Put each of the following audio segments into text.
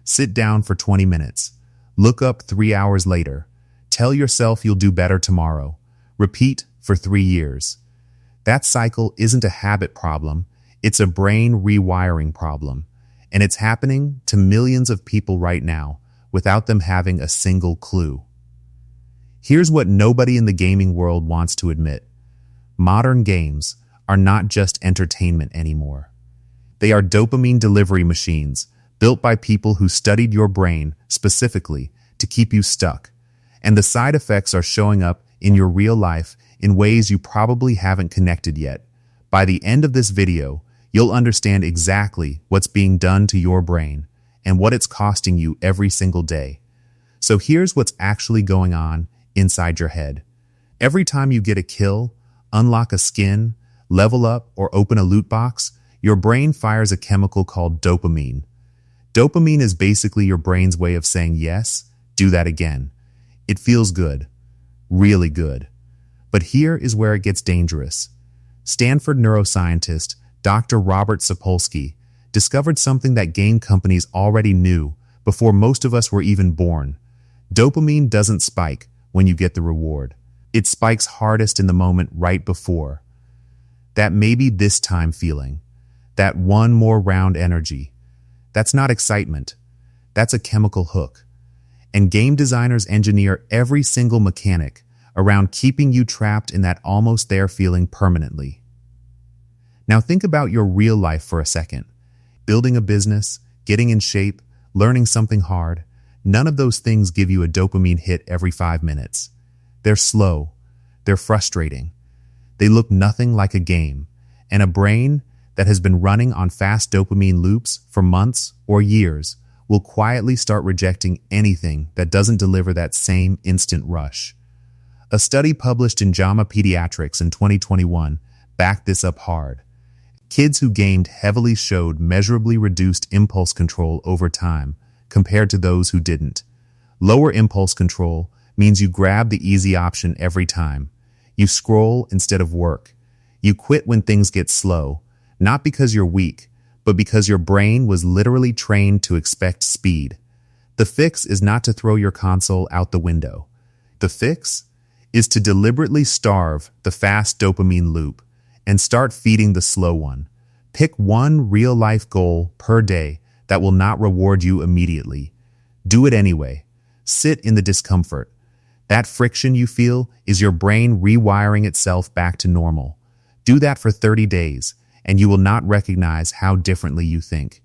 Sit down for 20 minutes. Look up 3 hours later. Tell yourself you'll do better tomorrow. Repeat for 3 years. That cycle isn't a habit problem, it's a brain rewiring problem. And it's happening to millions of people right now without them having a single clue. Here's what nobody in the gaming world wants to admit. Modern games are not just entertainment anymore. They are dopamine delivery machines built by people who studied your brain specifically to keep you stuck. And the side effects are showing up in your real life in ways you probably haven't connected yet. By the end of this video, you'll understand exactly what's being done to your brain and what it's costing you every single day. So here's what's actually going on inside your head. Every time you get a kill, unlock a skin, level up, or open a loot box, your brain fires a chemical called dopamine. Dopamine is basically your brain's way of saying, yes, do that again. It feels good, really good. But here is where it gets dangerous. Stanford neuroscientist Dr. Robert Sapolsky discovered something that game companies already knew before most of us were even born. Dopamine doesn't spike when you get the reward. It spikes hardest in the moment right before. That maybe this time feeling. That one more round energy. That's not excitement. That's a chemical hook. And game designers engineer every single mechanic around keeping you trapped in that almost there feeling permanently. Now think about your real life for a second. Building a business, getting in shape, learning something hard. None of those things give you a dopamine hit every 5 minutes. They're slow. They're frustrating. They look nothing like a game. And a brain that has been running on fast dopamine loops for months or years will quietly start rejecting anything that doesn't deliver that same instant rush. A study published in JAMA Pediatrics in 2021 backed this up hard. Kids who gamed heavily showed measurably reduced impulse control over time compared to those who didn't. Lower impulse control means you grab the easy option every time. You scroll instead of work. You quit when things get slow, not because you're weak, but because your brain was literally trained to expect speed. The fix is not to throw your console out the window. The fix is to deliberately starve the fast dopamine loop and start feeding the slow one. Pick one real-life goal per day that will not reward you immediately. Do it anyway. Sit in the discomfort. That friction you feel is your brain rewiring itself back to normal. Do that for 30 days, and you will not recognize how differently you think.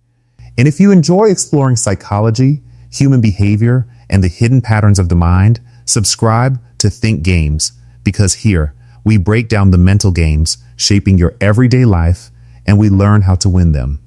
And if you enjoy exploring psychology, human behavior, and the hidden patterns of the mind, subscribe to Think Games, because here we break down the mental games shaping your everyday life, and we learn how to win them.